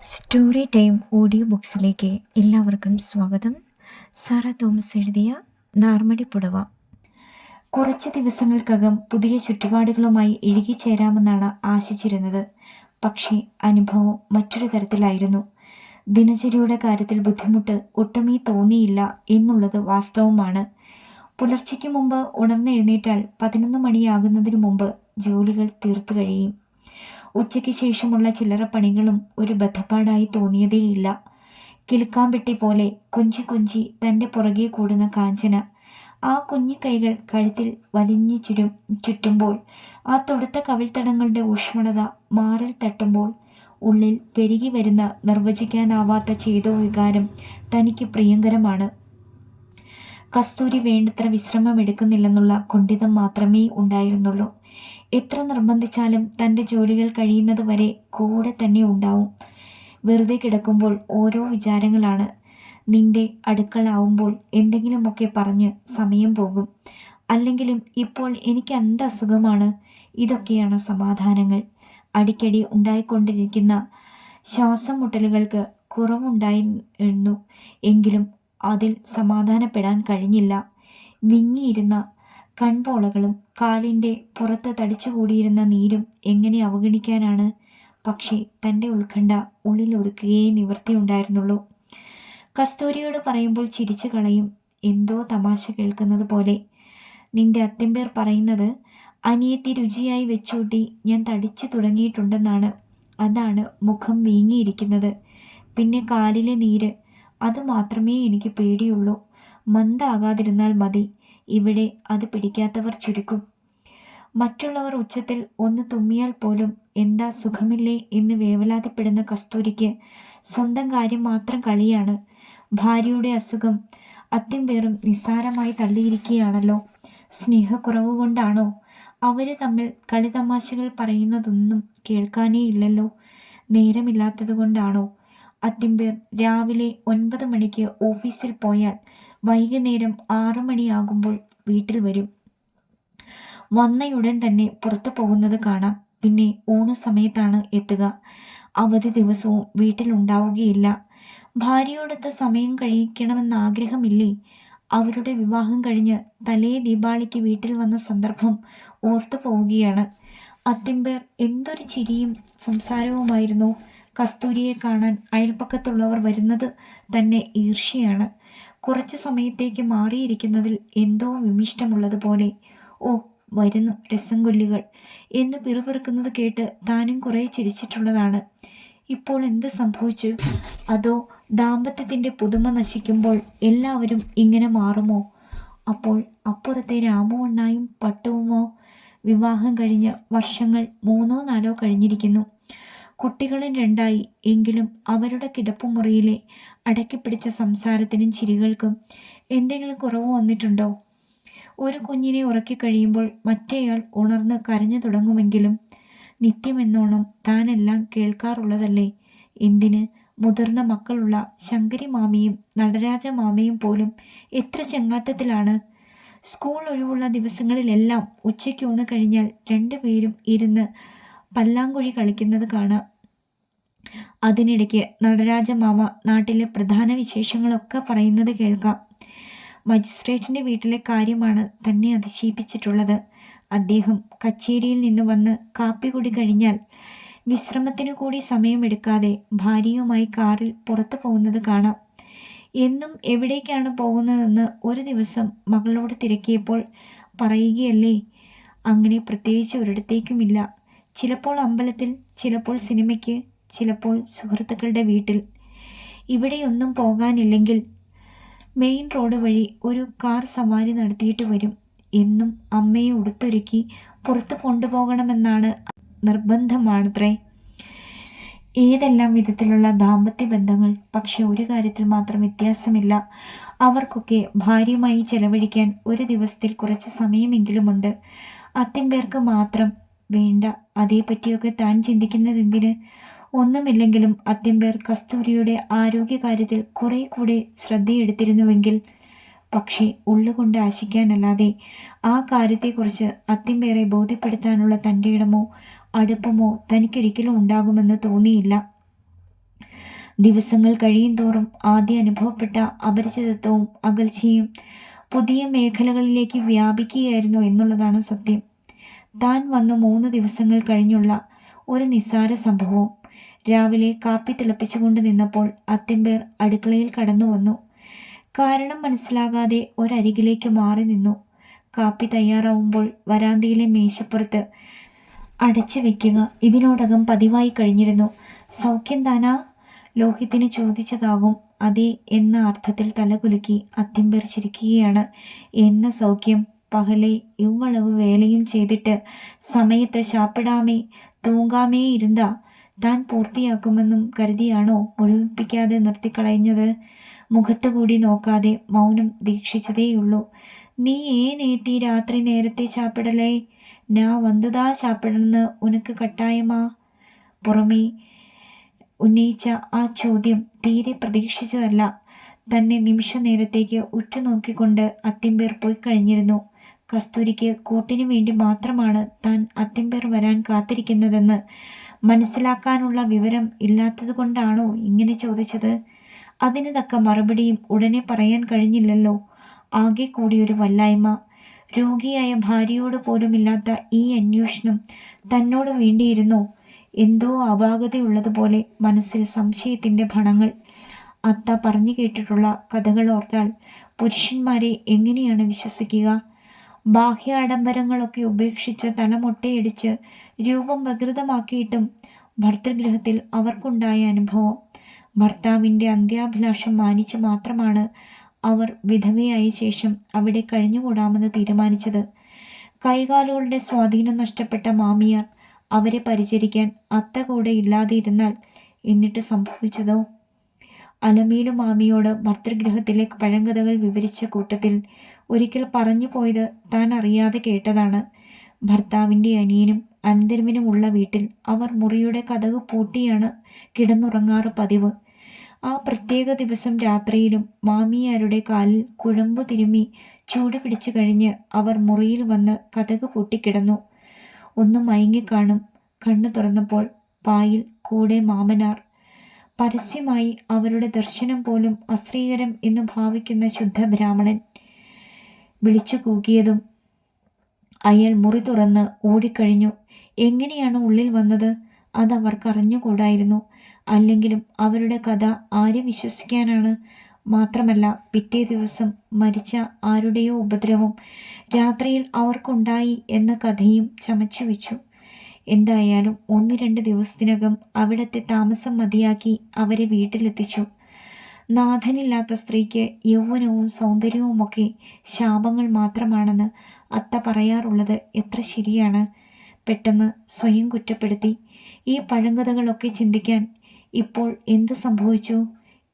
Story time audio ബുക്സിലേക്ക് എല്ലാവർക്കും സ്വാഗതം. Sara Thomas എഴുതിയ നാർമടിപ്പുടവ. കുറച്ച് ദിവസങ്ങൾക്കകം പുതിയ ചുറ്റുപാടുകളുമായി ഇഴുകിച്ചേരാമെന്നാണ് ആശിച്ചിരുന്നത്. പക്ഷേ അനുഭവം മറ്റൊരു തരത്തിലായിരുന്നു. ദിനചര്യയുടെ കാര്യത്തിൽ ബുദ്ധിമുട്ട് ഒട്ടുമേ തോന്നിയില്ല എന്നുള്ളത് വാസ്തവമാണ്. പുലർച്ചയ്ക്ക് മുമ്പ് ഉണർന്നെഴുന്നേറ്റാൽ 11 മണിയാകുന്നതിന് മുമ്പ് ജോലികൾ തീർത്തു കഴിയും. ഉച്ചയ്ക്ക് ശേഷമുള്ള ചില്ലറ പണികളും ഒരു ബദ്ധപ്പാടായി തോന്നിയതേയില്ല. കിലുക്കാമ്പെട്ടി പോലെ കൊഞ്ചി കൊഞ്ചി തൻ്റെ പുറകെ കൂടുന്ന കാഞ്ചന ആ കുഞ്ഞിക്കൈകൾ കഴുത്തിൽ വലിഞ്ഞു ചുറ്റുമ്പോൾ, ആ തൊടുത്ത കവിൾത്തടങ്ങളുടെ ഊഷ്മളത മാറിൽ തട്ടുമ്പോൾ ഉള്ളിൽ പെരുകി വരുന്ന നിർവചിക്കാനാവാത്ത ചേതോ വികാരം തനിക്ക് പ്രിയങ്കരമാണ്. കസ്തൂരി വേണ്ടത്ര വിശ്രമമെടുക്കുന്നില്ലെന്നുള്ള കുണ്ഠിതം മാത്രമേ ഉണ്ടായിരുന്നുള്ളൂ. എത്ര നിർബന്ധിച്ചാലും തൻ്റെ ജോലികൾ കഴിയുന്നത് വരെ കൂടെ തന്നെ ഉണ്ടാവും. വെറുതെ കിടക്കുമ്പോൾ ഓരോ വിചാരങ്ങളാണ്. നിന്റെ അടുക്കളാവുമ്പോൾ എന്തെങ്കിലുമൊക്കെ പറഞ്ഞ് സമയം പോകും. അല്ലെങ്കിലും ഇപ്പോൾ എനിക്ക് എന്ത് അസുഖമാണ്? ഇതൊക്കെയാണ് സമാധാനങ്ങൾ. അടിക്കടി ഉണ്ടായിക്കൊണ്ടിരിക്കുന്ന ശ്വാസം മുട്ടലുകൾക്ക് കുറവുണ്ടായിരുന്നു എങ്കിലും അതിൽ സമാധാനപ്പെടാൻ കഴിഞ്ഞില്ല. വിങ്ങിയിരുന്ന കൺപോളകളും കാലിൻ്റെ പുറത്ത് തടിച്ചുകൂടിയിരുന്ന നീരും എങ്ങനെ അവഗണിക്കാനാണ്? പക്ഷേ തൻ്റെ ഉത്കണ്ഠ ഉള്ളിൽ ഒതുക്കുകയേ നിവൃത്തിയുണ്ടായിരുന്നുള്ളൂ. കസ്തൂരിയോട് പറയുമ്പോൾ ചിരിച്ചു കളയും, എന്തോ തമാശ കേൾക്കുന്നത് പോലെ. നിന്റെ അത്തിമ്പേർ പറയുന്നത് അനിയത്തി രുചിയായി വെച്ചൂട്ടി ഞാൻ തടിച്ചു തുടങ്ങിയിട്ടുണ്ടെന്നാണ്. അതാണ് മുഖം വീങ്ങിയിരിക്കുന്നത്. പിന്നെ കാലിലെ നീര്, അതുമാത്രമേ എനിക്ക് പേടിയുള്ളൂ. മന്ദാകാതിരുന്നാൽ മതി. ഇവിടെ അത് പിടിക്കാത്തവർ ചുരുക്കും. മറ്റുള്ളവർ ഉച്ചത്തിൽ ഒന്ന് തുമ്മിയാൽ പോലും എന്താ സുഖമില്ലേ എന്ന് വേവലാതിപ്പെടുന്ന കസ്തൂരിക്ക് സ്വന്തം കാര്യം മാത്രം കളിയാണ്. ഭാര്യയുടെ അസുഖം അത്തിമ്പേറും നിസ്സാരമായി തള്ളിയിരിക്കുകയാണല്ലോ. സ്നേഹക്കുറവ് കൊണ്ടാണോ? അവർ തമ്മിൽ കളിതമാശകൾ പറയുന്നതൊന്നും കേൾക്കാനേ ഇല്ലല്ലോ. നേരമില്ലാത്തത് കൊണ്ടാണോ? അത്തിമ്പേർ രാവിലെ 9 മണിക്ക് ഓഫീസിൽ പോയാൽ വൈകുന്നേരം 6 മണിയാകുമ്പോൾ വീട്ടിൽ വരും. വന്നയുടൻ തന്നെ പുറത്തു പോകുന്നത് കാണാം. പിന്നെ ഊണ് സമയത്താണ് എത്തുക. അവധി ദിവസവും വീട്ടിലുണ്ടാവുകയില്ല. ഭാര്യയോടൊത്ത് സമയം കഴിക്കണമെന്ന് ആഗ്രഹമില്ലേ? അവരുടെ വിവാഹം കഴിഞ്ഞ് തലേ ദീപാവലിക്ക് വീട്ടിൽ വന്ന സന്ദർഭം ഓർത്തു പോവുകയാണ്. അത്തിമ്പേർ എന്തൊരു ചിരിയും സംസാരവുമായിരുന്നു. കസ്തൂരിയെ കാണാൻ അയൽപ്പക്കത്തുള്ളവർ വരുന്നത് തന്നെ ഈർഷ്യയാണ്. കുറച്ച് സമയത്തേക്ക് മാറിയിരിക്കുന്നതിൽ എന്തോ വിമിഷ്ടമുള്ളതുപോലെ. ഓ, വരുന്നു രസംകൊല്ലികൾ എന്ന് പിറുപിറുക്കുന്നത് കേട്ട് താനും കുറേ ചിരിച്ചിട്ടുള്ളതാണ്. ഇപ്പോൾ എന്ത് സംഭവിച്ചു? അതോ ദാമ്പത്യത്തിൻ്റെ പുതുമ നശിക്കുമ്പോൾ എല്ലാവരും ഇങ്ങനെ മാറുമോ? അപ്പോൾ അപ്പുറത്തെ രാമുവണ്ണായും പട്ടുവുമോ? വിവാഹം കഴിഞ്ഞ് വർഷങ്ങൾ 3-4 കഴിഞ്ഞിരിക്കുന്നു. കുട്ടികളും 2 എങ്കിലും അവരുടെ കിടപ്പുമുറിയിലെ അടക്കിപ്പിടിച്ച സംസാരത്തിനും ചിരികൾക്കും എന്തെങ്കിലും കുറവ് വന്നിട്ടുണ്ടോ? ഒരു കുഞ്ഞിനെ ഉറക്കിക്കഴിയുമ്പോൾ മറ്റേയാൾ ഉണർന്ന് കരഞ്ഞു തുടങ്ങുമെങ്കിലും നിത്യമെന്നോണം താനെല്ലാം കേൾക്കാറുള്ളതല്ലേ. എന്തിന്, മുതിർന്ന മക്കളുള്ള ശങ്കരി മാമിയും നടരാജ മാമയും പോലും എത്ര ചങ്ങാത്തത്തിലാണ്. സ്കൂൾ ഒഴിവുള്ള ദിവസങ്ങളിലെല്ലാം ഉച്ചയ്ക്ക് ഊണ് കഴിഞ്ഞാൽ 2 പേരും ഇരുന്ന് പല്ലാങ്കുഴി കളിക്കുന്നത് കാണാം. അതിനിടയ്ക്ക് നടരാജ മാമ നാട്ടിലെ പ്രധാന വിശേഷങ്ങളൊക്കെ പറയുന്നത് കേൾക്കാം. മജിസ്ട്രേറ്റിൻ്റെ വീട്ടിലെ കാര്യമാണ് തന്നെ അതിശയിപ്പിച്ചിട്ടുള്ളത്. അദ്ദേഹം കച്ചേരിയിൽ നിന്ന് വന്ന് കാപ്പി കുടി കഴിഞ്ഞാൽ വിശ്രമത്തിനു കൂടി സമയമെടുക്കാതെ ഭാര്യയുമായി കാറിൽ പുറത്തു പോകുന്നത് കാണാം. എന്നും എവിടേക്കാണ് പോകുന്നതെന്ന് ഒരു ദിവസം മകളോട് തിരക്കിയപ്പോൾ പറയുകയല്ലേ, അങ്ങനെ പ്രത്യേകിച്ച് ഒരിടത്തേക്കുമില്ല. ചിലപ്പോൾ അമ്പലത്തിൽ, ചിലപ്പോൾ സിനിമയ്ക്ക്, ചിലപ്പോൾ സുഹൃത്തുക്കളുടെ വീട്ടിൽ. ഇവിടെയൊന്നും പോകാനില്ലെങ്കിൽ മെയിൻ റോഡ് വഴി ഒരു കാർ സവാരി നടത്തിയിട്ട് വരും. എന്നും അമ്മയെ ഉടുത്തൊരുക്കി പുറത്ത് കൊണ്ടുപോകണമെന്നാണ് നിർബന്ധമാണത്രേ. ഏതെല്ലാം വിധത്തിലുള്ള ദാമ്പത്യ ബന്ധങ്ങൾ. പക്ഷെ ഒരു കാര്യത്തിൽ മാത്രം വ്യത്യാസമില്ല. അവർക്കൊക്കെ ഭാര്യയുമായി ചെലവഴിക്കാൻ ഒരു ദിവസത്തിൽ കുറച്ച് സമയമെങ്കിലുമുണ്ട്. അത്തിമ്പേർക്ക് മാത്രം വേണ്ട. അതേപ്പറ്റിയൊക്കെ താൻ ചിന്തിക്കുന്നതെന്തിന്? ഒന്നുമില്ലെങ്കിലും അത്തിമ്പേർ കസ്തൂരിയുടെ ആരോഗ്യകാര്യത്തിൽ കുറെ കൂടെ ശ്രദ്ധയെടുത്തിരുന്നുവെങ്കിൽ. പക്ഷേ ഉള്ളുകൊണ്ട് ആശിക്കാനല്ലാതെ ആ കാര്യത്തെക്കുറിച്ച് അത്തിമ്പേറെ ബോധ്യപ്പെടുത്താനുള്ള തൻ്റെ ഇടമോ അടുപ്പമോ തനിക്കൊരിക്കലും ഉണ്ടാകുമെന്ന് തോന്നിയില്ല. ദിവസങ്ങൾ കഴിയുന്തോറും ആദ്യം അനുഭവപ്പെട്ട അപരിചിതത്വവും അകൽച്ചയും പുതിയ മേഖലകളിലേക്ക് വ്യാപിക്കുകയായിരുന്നു എന്നുള്ളതാണ് സത്യം. താൻ വന്ന് 3 ദിവസങ്ങൾ കഴിഞ്ഞുള്ള ഒരു നിസ്സാര സംഭവവും. രാവിലെ കാപ്പി തിളപ്പിച്ചുകൊണ്ട് നിന്നപ്പോൾ അത്തിമ്പേർ അടുക്കളയിൽ കടന്നു വന്നു. കാരണം മനസ്സിലാകാതെ ഒരരികിലേക്ക് മാറി നിന്നു. കാപ്പി തയ്യാറാവുമ്പോൾ വരാന്തയിലെ മേശപ്പുറത്ത് അടച്ചു വയ്ക്കുക ഇതിനോടകം പതിവായി കഴിഞ്ഞിരുന്നു. സൗഖ്യം താനാ? ലോഹിത്തിന് ചോദിച്ചതാകും. അതെ എന്ന അർത്ഥത്തിൽ തലകുലുക്കി അത്തിമ്പേർ ചിരിക്കുകയാണ്. എന്ന സൗഖ്യം? പകലെ ഇவ்வளவு വേലയും ചെയ്തിട്ട് സമയത്ത് ശാപ്പിടാമേ തൂങ്കാമേ ഇരുന്ന താൻ പൂർത്തിയാക്കുമെന്നും കരുതിയാണോ മുഴുമിപ്പിക്കാതെ നിർത്തിക്കളഞ്ഞത്? മുഖത്തുകൂടി നോക്കാതെ മൗനം ദീക്ഷിച്ചതേയുള്ളൂ. നീ ഏനേത്തി രാത്രി നേരത്തെ ശാപ്പിടലേ? നാ വന്നതാ ശാപ്പിടന്ന് ഉനക്ക് കട്ടായമാ? പുറമേ ഉന്നയിച്ച ആ ചോദ്യം തീരെ പ്രതീക്ഷിച്ചതല്ല. തന്നെ നിമിഷ നേരത്തേക്ക് ഉറ്റുനോക്കിക്കൊണ്ട് അത്തിമ്പേർ പോയി കഴിഞ്ഞിരുന്നു. കസ്തൂരിക്ക് കൂട്ടിനു വേണ്ടി മാത്രമാണ് താൻ അത്തിമ്പേർ വരാൻ കാത്തിരിക്കുന്നതെന്ന് മനസ്സിലാക്കാനുള്ള വിവരം ഇല്ലാത്തതുകൊണ്ടാണോ ഇങ്ങനെ ചോദിച്ചത്? അതിന് തക്ക മറുപടിയും ഉടനെ പറയാൻ കഴിഞ്ഞില്ലല്ലോ. ആകെ കൂടിയൊരു വല്ലായ്മ. രോഗിയായ ഭാര്യയോട് പോലുമില്ലാത്ത ഈ അന്വേഷണം തന്നോട് വേണ്ടിയിരുന്നോ? എന്തോ അപാകതയുള്ളതുപോലെ മനസ്സിൽ സംശയത്തിൻ്റെ ഭണങ്ങൾ. അത്ത പറഞ്ഞു കേട്ടിട്ടുള്ള കഥകൾ ഓർത്താൽ പുരുഷന്മാരെ എങ്ങനെയാണ് വിശ്വസിക്കുക? ബാഹ്യാഡംബരങ്ങളൊക്കെ ഉപേക്ഷിച്ച് തലമൊട്ടയടിച്ച് രൂപം വികൃതമാക്കിയിട്ടും ഭർതൃഗൃഹത്തിൽ അവർക്കുണ്ടായ അനുഭവം. ഭർത്താവിൻ്റെ അന്ത്യാഭിലാഷം മാനിച്ച് മാത്രമാണ് അവർ വിധവയായ ശേഷം അവിടെ കഴിഞ്ഞുകൂടാമെന്ന് തീരുമാനിച്ചത്. കൈകാലുകളുടെ സ്വാധീനം നഷ്ടപ്പെട്ട മാമിയാർ അവരെ പരിചരിക്കാൻ അത്ത കൂടെ ഇല്ലാതിരുന്നാൽ എന്നിട്ട് സംഭവിച്ചതോ? അലമേലു മാമിയോട് ഭർതൃഗൃഹത്തിലെ പഴങ്കഥകൾ വിവരിച്ച കൂട്ടത്തിൽ ഒരിക്കൽ പറഞ്ഞു പോയത് താൻ അറിയാതെ കേട്ടതാണ്. ഭർത്താവിൻ്റെ അനിയനും അനന്തരവനുമുള്ള വീട്ടിൽ അവർ മുറിയുടെ കതക് പൂട്ടിയാണ് കിടന്നുറങ്ങാറ് പതിവ്. ആ പ്രത്യേക ദിവസം രാത്രിയിലും മാമിയാരുടെ കാലിൽ കുഴമ്പു തിരുമ്മി ചൂട് പിടിച്ചു കഴിഞ്ഞ് അവർ മുറിയിൽ വന്ന് കതക് പൂട്ടിക്കിടന്നു. ഒന്ന് മയങ്ങിക്കാണും. കണ്ണു തുറന്നപ്പോൾ പായിൽ കൂടെ മാമനാർ. പരസ്യമായി അവരുടെ ദർശനം പോലും അശ്രീകരം എന്ന് ഭാവിക്കുന്ന ശുദ്ധ ബ്രാഹ്മണൻ വിളിച്ചു കൂകിയതും അയാൾ മുറി തുറന്ന് ഓടിക്കഴിഞ്ഞു. എങ്ങനെയാണ് ഉള്ളിൽ വന്നത് അതവർക്കറിഞ്ഞുകൂടായിരുന്നു. അല്ലെങ്കിലും അവരുടെ കഥ ആരെ വിശ്വസിക്കാനാണ്? മാത്രമല്ല പിറ്റേ ദിവസം മരിച്ച ആരുടെയോ ഉപദ്രവം രാത്രിയിൽ അവർക്കുണ്ടായി എന്ന കഥയും ചമച്ചു വെച്ചു. എന്തായാലും 1-2 ദിവസത്തിനകം അവിടത്തെ താമസം മതിയാക്കി അവരെ വീട്ടിലെത്തിച്ചു. നാഥനില്ലാത്ത സ്ത്രീക്ക് യൗവനവും സൗന്ദര്യവുമൊക്കെ ശാപങ്ങൾ മാത്രമാണെന്ന് അത്ത പറയാറുള്ളത് എത്ര ശരിയാണ്. പെട്ടെന്ന് സ്വയം കുറ്റപ്പെടുത്തി. ഈ പഴങ്കഥകളൊക്കെ ചിന്തിക്കാൻ ഇപ്പോൾ എന്ത് സംഭവിച്ചു?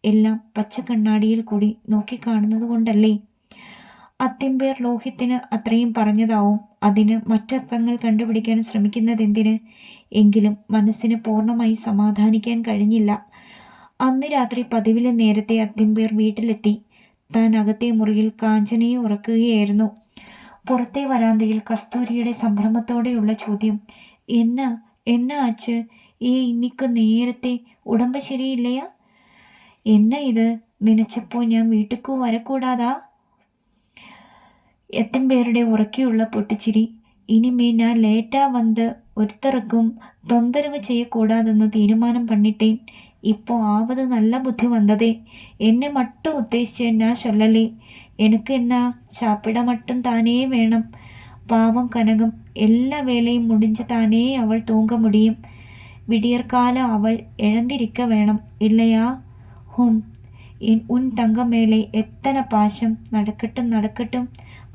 എല്ലാം പച്ചക്കണ്ണാടിയിൽ കൂടി നോക്കിക്കാണുന്നത് കൊണ്ടല്ലേ? അത്തിമ്പേർ ലോഹിത്തിന് അത്രയും പറഞ്ഞതാവും. അതിന് മറ്റർത്ഥങ്ങൾ കണ്ടുപിടിക്കാൻ ശ്രമിക്കുന്നതെന്തിന്? എങ്കിലും മനസ്സിന് പൂർണ്ണമായി സമാധാനിക്കാൻ കഴിഞ്ഞില്ല. അന്ന് രാത്രി പതിവിലും നേരത്തെ അത്തിമ്പേർ വീട്ടിലെത്തി. താൻ അകത്തെ മുറിയിൽ കാഞ്ചനയെ ഉറക്കുകയായിരുന്നു. പുറത്തെ വരാന്തയിൽ കസ്തൂരിയുടെ സംഭ്രമത്തോടെയുള്ള ചോദ്യം. എന്നാ അച്ച് ഇന്നിക്ക് നേരത്തെ ഉടമ്പ് ശരിയില്ലയാ? എന്നാ ഇത് നനച്ചപ്പോൾ ഞാൻ വീട്ടുക്കു വരക്കൂടാതാ? എത്തിമ്പേരുടെ ഉറക്കെയുള്ള പൊട്ടിച്ചിരി. ഇനിമേ ഞാൻ ലേറ്റാ വന്ന് ഒരുത്തർക്കും തൊന്തരവ് ചെയ്യക്കൂടാതെന്ന് തീരുമാനം പണിട്ടേൻ. இப்போ ஆவது நல்ல புத்தி வந்ததே. என்னை மட்டும் உத்தேசிச்சு நான் சொல்லலே. எனக்கு என்ன சாப்பிட மட்டும் தானே வேணும். பாவம் கனகம் எல்லா வேலையும் முடிஞ்சு தானே அவள் தூங்க முடியும். விடியற்காலம் அவள் எழுந்திருக்க வேணும் இல்லையா? உன் தங்க மேலே എത്തന പാശം. നടക്കട്ടും.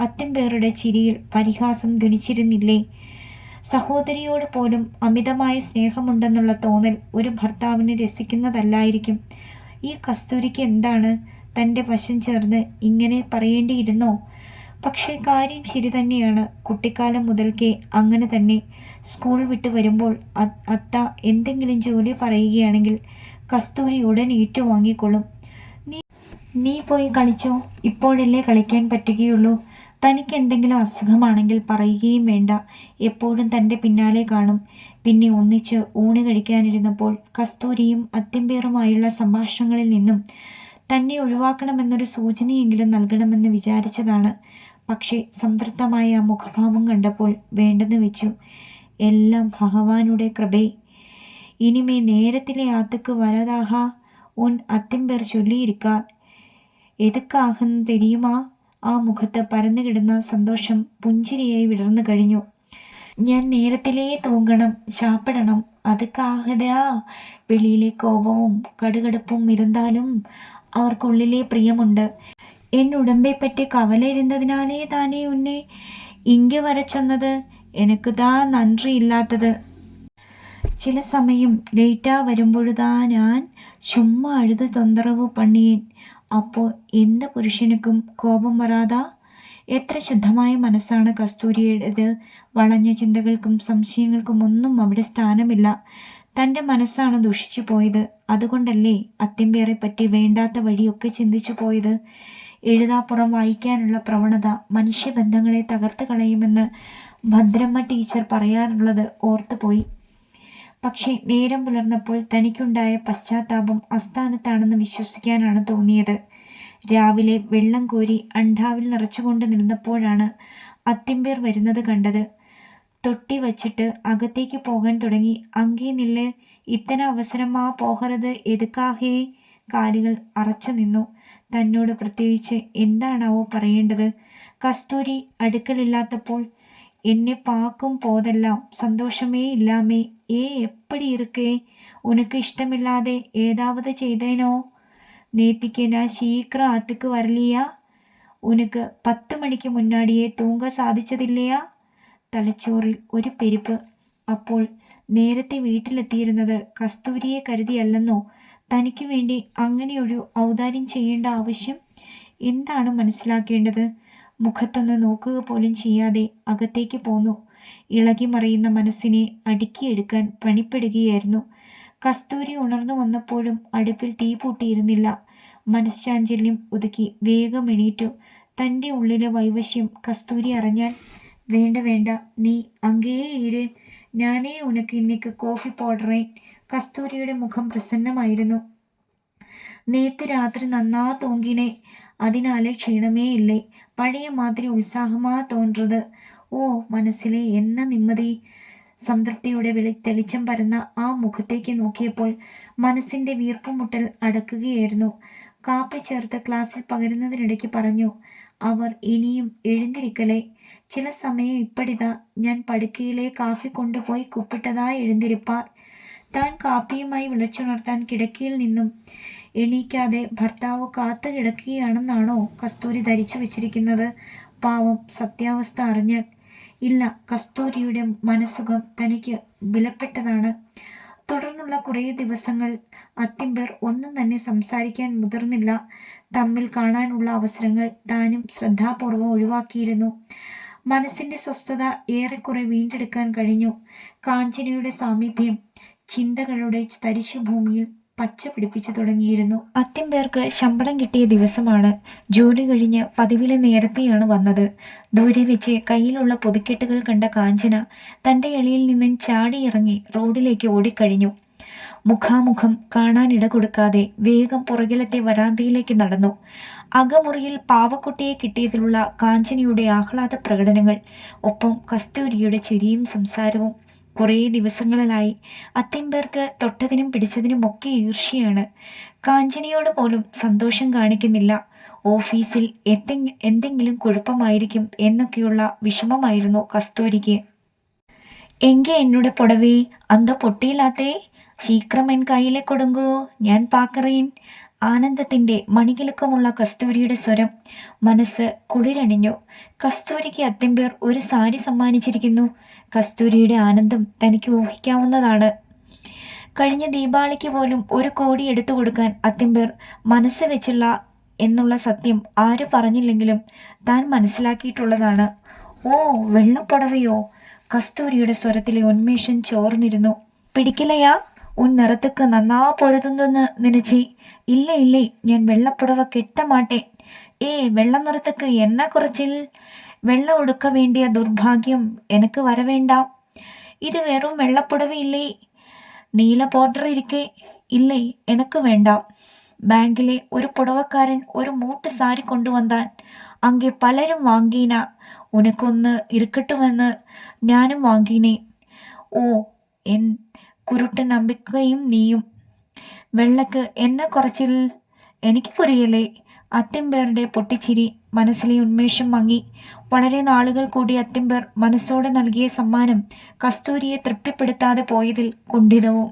അത്തിമ്പേരുടെ ചിരിയിൽ പരിഹാസം ധ്വനിച്ചിരുന്നില്ലേ? സഹോദരിയോട് പോലും അമിതമായ സ്നേഹമുണ്ടെന്നുള്ള തോന്നൽ ഒരു ഭർത്താവിന് രസിക്കുന്നതല്ലായിരിക്കും. ഈ കസ്തൂരിക്ക് എന്താണ്? തൻ്റെ വശം ചേർന്ന് ഇങ്ങനെ പറയേണ്ടിയിരുന്നോ? പക്ഷേ കാര്യം ശരി തന്നെയാണ്. കുട്ടിക്കാലം മുതൽക്കേ അങ്ങനെ തന്നെ. സ്കൂൾ വിട്ട് വരുമ്പോൾ അത്ത എന്തെങ്കിലും ജോലി പറയുകയാണെങ്കിൽ കസ്തൂരി ഉടൻ ഏറ്റുവാങ്ങിക്കൊള്ളും. നീ പോയി കളിച്ചോ, ഇപ്പോഴല്ലേ കളിക്കാൻ പറ്റുകയുള്ളൂ. തനിക്ക് എന്തെങ്കിലും അസുഖമാണെങ്കിൽ പറയുകയും വേണ്ട, എപ്പോഴും തൻ്റെ പിന്നാലെ കാണും. പിന്നെ ഒന്നിച്ച് ഊണ് കഴിക്കാനിരുന്നപ്പോൾ കസ്തൂരിയും അത്തിമ്പേറുമായുള്ള സംഭാഷണങ്ങളിൽ നിന്നും തന്നെ ഒഴിവാക്കണമെന്നൊരു സൂചനയെങ്കിലും നൽകണമെന്ന് വിചാരിച്ചതാണ്. പക്ഷേ സംതൃപ്തമായ ആ മുഖഭാവം കണ്ടപ്പോൾ വേണ്ടെന്ന് വെച്ചു. എല്ലാം ഭഗവാനുടെ കൃപേ. ഇനിമേ നേരത്തിലെ ആത്തുക്ക് വരതാഹ ഉൻ അത്തിമ്പേർ ചൊല്ലിയിരിക്കാർ. എതുക്കാകെന്ന് തെരിയുമാ. ആ മുഖത്ത് പരന്നുകിടന്ന സന്തോഷം പുഞ്ചിരിയായി വിടർന്നു കഴിഞ്ഞു. ഞാൻ നേരത്തിലേ തൂങ്ങണം, ശാപ്പിടണം, അതുക്കാകതാ. വെളിയിലെ കോപവും കടുകടുപ്പും ഇരുന്നാലും അവർക്കുള്ളിലെ പ്രിയമുണ്ട്. എൻ ഉടമ്പെപ്പറ്റി കവല ഇരുന്നതിനാലേ താനേ ഉന്നെ ഇങ്ങ വര ചൊന്നത്. എനക്കുതാ നன்றി ഇല്ലാത്തത്. ചില സമയം ലേറ്റാ വരുമ്പൊഴുതാ ഞാൻ ചുമ്മാ അഴുത് തൊന്തറവ് പണിയേൻ. അപ്പോൾ എന്ത് പുരുഷനുക്കും കോപം വരാതാ? എത്ര ശുദ്ധമായ മനസ്സാണ് കസ്തൂരിയുടേത്. വളഞ്ഞ ചിന്തകൾക്കും സംശയങ്ങൾക്കും ഒന്നും അവിടെ സ്ഥാനമില്ല. തൻ്റെ മനസ്സാണ് ദുഷിച്ചു പോയത്. അതുകൊണ്ടല്ലേ അത്തിമ്പേറെ പറ്റി വേണ്ടാത്ത വഴിയൊക്കെ ചിന്തിച്ചു പോയത്. എഴുതാപ്പുറം വായിക്കാനുള്ള പ്രവണത മനുഷ്യബന്ധങ്ങളെ തകർത്ത് കളയുമെന്ന് ഭദ്രമ്മ ടീച്ചർ പറയാറുള്ളത് ഓർത്തുപോയി. പക്ഷേ നേരം പുലർന്നപ്പോൾ തനിക്കുണ്ടായ പശ്ചാത്താപം അസ്ഥാനത്താണെന്ന് വിശ്വസിക്കാനാണ് തോന്നിയത്. രാവിലെ വെള്ളം കോരി അണ്ടാവിൽ നിറച്ചുകൊണ്ട് നിന്നപ്പോഴാണ് അത്തിമ്പേർ വരുന്നത് കണ്ടത്. തൊട്ടി വച്ചിട്ട് അകത്തേക്ക് പോകാൻ തുടങ്ങി. അങ്ങേ നില്ല്, ഇത്തന അവസരമാ പോകരുത്, എതുക്കാഹേ. കാലുകൾ അറച്ചു നിന്നു. തന്നോട് പ്രത്യേകിച്ച് എന്താണാവോ പറയേണ്ടത്. കസ്തൂരി അടുക്കലില്ലാത്തപ്പോൾ എന്നെ പാക്കും പോതെല്ലാം സന്തോഷമേ ഇല്ലാമേ. എപ്പടി ഇറുക്കേ. ഉനക്ക് ഇഷ്ടമില്ലാതെ ഏതാവത് ചെയ്തേനോ? നേത്തിക്ക് ഞാൻ ശീക്രം ആത്തുക്ക് വരലിയാ. ഉനക്ക് 10 മണിക്ക് മുന്നാടിയെ തൂങ്ക സാധിച്ചതില്ലയാ. തലച്ചോറിൽ ഒരു പെരുപ്പ്. അപ്പോൾ നേരത്തെ വീട്ടിലെത്തിയിരുന്നത് കസ്തൂരിയെ കരുതിയല്ലെന്നോ? തനിക്ക് വേണ്ടി അങ്ങനെയൊരു ഔദാര്യം ചെയ്യേണ്ട ആവശ്യം എന്താണ് മനസ്സിലാക്കേണ്ടത്? മുഖത്തൊന്ന് നോക്കുക പോലും ചെയ്യാതെ അകത്തേക്ക് പോന്നു. ഇളകി മറിയുന്ന മനസ്സിനെ അടുക്കിയെടുക്കാൻ പണിപ്പെടുകയായിരുന്നു. കസ്തൂരി ഉണർന്നു വന്നപ്പോഴും അടുപ്പിൽ തീ പൂട്ടിയിരുന്നില്ല. മനഃശാഞ്ചല്യം ഒതുക്കി വേഗം എണീറ്റു. തൻ്റെ ഉള്ളിലെ വൈവശ്യം കസ്തൂരി അറിഞ്ഞാൽ. വേണ്ട വേണ്ട, നീ അങ്ങേ ഇര്, ഞാനേ ഉനക്ക് ഇന്നേക്ക് കോഫി പോടുറേൻ. കസ്തൂരിയുടെ മുഖം പ്രസന്നമായിരുന്നു. നേത്ത് രാത്രി നന്നാ തൂങ്ങിനേ, അതിനാലെ ക്ഷീണമേ ഇല്ലേ. പഴയ മാതിരി ഉത്സാഹമാ തോன்றது. ഓ, മനസ്സിലെ എന്ന നിമ്മതി. സംതൃപ്തിയുടെ തെളിച്ചം പരന്ന ആ മുഖത്തേക്ക് നോക്കിയപ്പോൾ മനസ്സിൻ്റെ വീർപ്പുമുട്ടൽ അടക്കുകയായിരുന്നു. കാപ്പി ചേർത്ത് ക്ലാസ്സിൽ പകരുന്നതിനിടയ്ക്ക് പറഞ്ഞു, അവർ ഇനിയും എഴുந்திരിക്കലേ. ചില സമയം ഇപ്പടിതാ ഞാൻ പടുക്കയിലെ കാഫി കൊണ്ടുപോയി കുപ്പിട്ടതാ എഴുந்திരിപ്പാർ. താൻ കാപ്പിയുമായി വിളിച്ചുണർത്താൻ കിടക്കയിൽ നിന്നും എണീക്കാതെ ഭർത്താവ് കാത്തു കിടക്കുകയാണെന്നാണോ കസ്തൂരി ധരിച്ചു വച്ചിരിക്കുന്നത്? പാവം, സത്യാവസ്ഥ അറിഞ്ഞാൽ. ഇല്ല, കസ്തൂരിയുടെ മനസ്സുഖം തനിക്ക് വിലപ്പെട്ടതാണ്. തുടർന്നുള്ള കുറേ ദിവസങ്ങൾ അത്തിമ്പേർ ഒന്നും തന്നെ സംസാരിക്കാൻ മുതിർന്നില്ല. തമ്മിൽ കാണാനുള്ള അവസരങ്ങൾ താനും ശ്രദ്ധാപൂർവം ഒഴിവാക്കിയിരുന്നു. മനസ്സിൻ്റെ സ്വസ്ഥത ഏറെക്കുറെ വീണ്ടെടുക്കാൻ കഴിഞ്ഞു. കാഞ്ചനയുടെ സാമീപ്യം ചിന്തകളുടെ തരിശുഭൂമിയിൽ പച്ച പിടിപ്പിച്ചു തുടങ്ങിയിരുന്നു. അത്തിമ്പേർക്ക് ശമ്പളം കിട്ടിയ ദിവസമാണ്. ജോലി കഴിഞ്ഞ് പതിവിലെ നേരത്തെയാണ് വന്നത്. ദൂരെ വെച്ച് കയ്യിലുള്ള പൊതിക്കെട്ടുകൾ കണ്ട കാഞ്ചന തൻ്റെ എളിയിൽ നിന്നും ചാടിയിറങ്ങി റോഡിലേക്ക് ഓടിക്കഴിഞ്ഞു. മുഖാമുഖം കാണാനിട കൊടുക്കാതെ വേഗം പുറകിലത്തെ വരാന്തയിലേക്ക് നടന്നു. അകമുറിയിൽ പാവക്കുട്ടിയെ കിട്ടിയതിലുള്ള കാഞ്ചനയുടെ ആഹ്ലാദ പ്രകടനങ്ങൾ, ഒപ്പം കസ്തൂരിയുടെ ചിരിയും സംസാരവും. കുറേ ദിവസങ്ങളിലായി അത്തിമ്പേർക്ക് തൊട്ടതിനും പിടിച്ചതിനുമൊക്കെ ഈർഷ്യയാണ്. കാഞ്ചനയോട് പോലും സന്തോഷം കാണിക്കുന്നില്ല. ഓഫീസിൽ എന്തെങ്കിലും കുഴപ്പമായിരിക്കും എന്നൊക്കെയുള്ള വിഷമമായിരുന്നു കസ്തൂരിക്ക്. എങ്കെ എന്നോട് പൊടവേ അന്ത പൊട്ടിയില്ലാത്തേ, ശീക്രം എൻ കയ്യിലെ കൊടുങ്കോ, ഞാൻ പാക്കറേൻ. ആനന്ദത്തിൻ്റെ മണികിലുക്കമുള്ള കസ്തൂരിയുടെ സ്വരം. മനസ്സ് കുളിരണിഞ്ഞു. കസ്തൂരിക്ക് അത്തിമ്പേർ ഒരു സാരി സമ്മാനിച്ചിരിക്കുന്നു. കസ്തൂരിയുടെ ആനന്ദം തനിക്ക് ഊഹിക്കാവുന്നതാണ്. കഴിഞ്ഞ ദീപാവലിക്ക് പോലും 1 കോടി എടുത്തു കൊടുക്കാൻ അത്തിമ്പേർ മനസ്സ് വെച്ചുള്ള എന്നുള്ള സത്യം ആര് പറഞ്ഞില്ലെങ്കിലും താൻ മനസ്സിലാക്കിയിട്ടുള്ളതാണ്. ഓ, വെള്ളപ്പുടവയോ? കസ്തൂരിയുടെ സ്വരത്തിലെ ഉന്മേഷം ചോർന്നിരുന്നു. പിടിക്കില്ലയാ? ഉൻ നിറത്തുക്ക് നന്നാ പൊരുതുന്നെന്ന് നനച്ചി. ഇല്ല ഇല്ലേ, ഞാൻ വെള്ളപ്പുടവ കെട്ട മാട്ടേൻ. വെള്ള നിറത്തുക്ക് എണ്ണ കുറച്ചിൽ. வெள்ள உடுக்க வேண்டிய துர்பாகியம் எனக்கு வர வேண்டாம். இது வெறும் வெள்ளப்புடவை இல்லை, നീല ബോർഡർ ഇരിക്കെ. ഇല്ലേ, എനക്ക് വേണ്ടാം. ബാങ്കിലെ ഒരു പുടവക്കാരൻ ഒരു മൂട്ട് സാരി കൊണ്ടുവന്നാൻ അங்கே പലരും വാങ്ങീന. ഉനക്കൊന്ന് ഇരിക്കട്ടുമെന്ന് ഞാനും വാങ്ങീനേൻ. ഓ, എൻ കുരുട്ട് നമ്പിക്കയും നീയും. വെള്ളക്ക് എന്നെ കുറച്ചിൽ. എനിക്ക് പുരിയലേ. അത്തിമ്പേരുടെ പൊട്ടിച്ചിരി മനസ്സിലെ ഉന്മേഷം മങ്ങി. വളരെ നാളുകൾ കൂടി അത്തിമ്പേർ മനസ്സോടെ നൽകിയ സമ്മാനം കസ്തൂരിയെ തൃപ്തിപ്പെടുത്താതെ പോയതിൽ കുണ്ഠിതവും.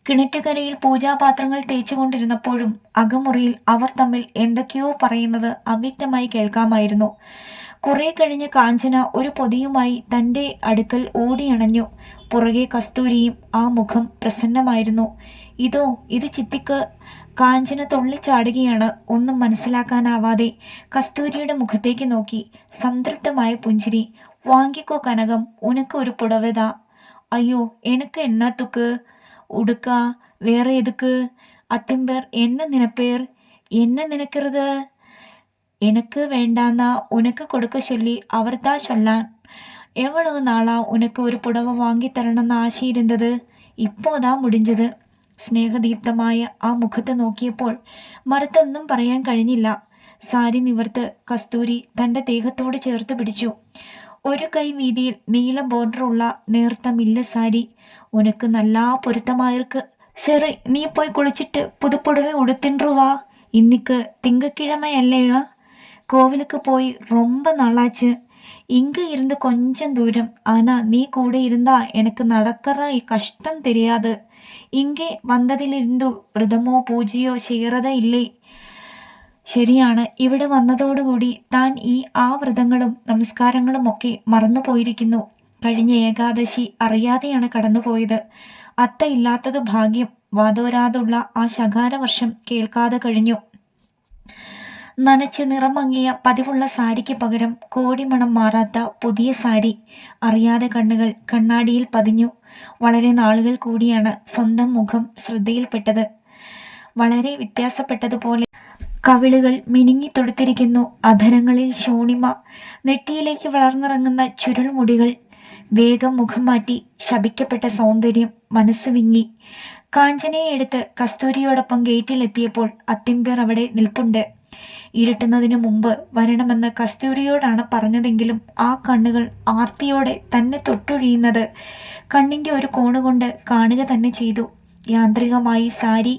കിണറ്റുകരയിൽ പൂജാപാത്രങ്ങൾ തേച്ചുകൊണ്ടിരുന്നപ്പോഴും അകമുറിയിൽ അവർ തമ്മിൽ എന്തൊക്കെയോ പറയുന്നത് അവ്യക്തമായി കേൾക്കാമായിരുന്നു. കുറെ കഴിഞ്ഞ് കാഞ്ചന ഒരു പൊതിയുമായി തൻ്റെ അടുക്കൽ ഓടിയണഞ്ഞു. പുറകെ കസ്തൂരിയും. ആ മുഖം പ്രസന്നമായിരുന്നു. ഇത് ചിത്തിക്ക്. കാഞ്ചന തുള്ളിച്ചാടുകയാണ്. ഒന്നും മനസ്സിലാക്കാനാവാതെ കസ്തൂരിയുടെ മുഖത്തേക്ക് നോക്കി. സംതൃപ്തമായ പുഞ്ചിരി. വാങ്ങിക്കോ കനകം, ഉനക്ക് ഒരു പുടവതാ. അയ്യോ, എനക്ക് എന്നാത്തുക്ക് ഉടുക്ക, വേറെ എതുക്ക്? അത്തിമ്പേർ என்ன நினைப்பேர்? என்ன நினைக்கிறது? எனக்கு வேண்டான்னா உனக்கு கொடுக்க சொல்லி அவர் தான் சொல்லான். எவ்வளவு நாளா உனக்கு ഒരു പുടവ വാങ്ങിത്തരണമെന്ന് ആശയിരുന്നത്? ഇപ്പോതാ മുടിഞ്ഞത്. സ്നേഹദീപ്തമായ ആ മുഖത്ത് നോക്കിയപ്പോൾ മറുത്തൊന്നും പറയാൻ കഴിഞ്ഞില്ല. സാരി നിവർത്ത് കസ്തൂരി തൻ്റെ ദേഹത്തോട് ചേർത്ത് പിടിച്ചു. ഒരു കൈ വീതിയിൽ നീല ബോർഡറുള്ള നേർത്ത മില്ല സാരി. ഉനക്ക് നല്ല പൊരുത്തമായിருக்கு. ശരി, നീ പോയി കുളിച്ചിട്ട് പുതുപ്പുടവ ഉടുത്തിன்று வா. இன்னைக்கு திங்கக்கிழமையல்லையா? கோவிலுக்கு போய் ரொம்ப நாளாச்சு. இங்கே இருந்து கொஞ்சம் தூரம். ஆனா நீ கூட இருந்தா எனக்கு நடக்கிற கஷ்டம் தெரியாது. ഇங்கே വന്നതിലിരുന്നു വ്രതമോ പൂജയോ ചെയ്യറത ഇല്ലേ? ശരിയാണ്, ഇവിടെ വന്നതോടുകൂടി താൻ ആ വ്രതങ്ങളും നമസ്കാരങ്ങളും ഒക്കെ മറന്നുപോയിരിക്കുന്നു. കഴിഞ്ഞ ഏകാദശി അറിയാതെയാണ് കടന്നുപോയത്. അത്ത ഇല്ലാത്തത് ഭാഗ്യം. വാതോരാതുള്ള ആ ശകാരവർഷം കേൾക്കാതെ കഴിഞ്ഞു. നനച്ച് നിറമങ്ങിയ പതിവുള്ള സാരിക്ക് പകരം കോടിമണം മാറാത്ത പുതിയ സാരി. അറിയാതെ കണ്ണുകൾ കണ്ണാടിയിൽ പതിഞ്ഞു. വളരെ നാളുകൾ കൂടിയാണ് സ്വന്തം മുഖം ശ്രദ്ധയിൽപ്പെട്ടത്. വളരെ വ്യത്യാസപ്പെട്ടതുപോലെ കവിളുകൾ മിനുങ്ങി തൊടുത്തിരിക്കുന്നു. അധരങ്ങളിൽ ശൂണിമ. നെറ്റിയിലേക്ക് വളർന്നിറങ്ങുന്ന ചുരുൾമുടികൾ. വേഗം മുഖം മാറ്റി. ശപിക്കപ്പെട്ട സൗന്ദര്യം. മനസ്സ് വിങ്ങി. കാഞ്ചനയെ എടുത്ത് കസ്തൂരിയോടൊപ്പം ഗേറ്റിലെത്തിയപ്പോൾ അത്തിമ്പേർ അവിടെ നിൽപ്പുണ്ട്. ഇരുട്ടുന്നതിനു മുമ്പ് വരണമെന്ന് കസ്തൂരിയോടാണ് പറഞ്ഞതെങ്കിലും ആ കണ്ണുകൾ ആർത്തിയോടെ തന്നെ തൊട്ടൊഴിയുന്നത് കണ്ണിൻ്റെ ഒരു കോണുകൊണ്ട് കാണുക തന്നെ ചെയ്തു. യാന്ത്രികമായി സാരി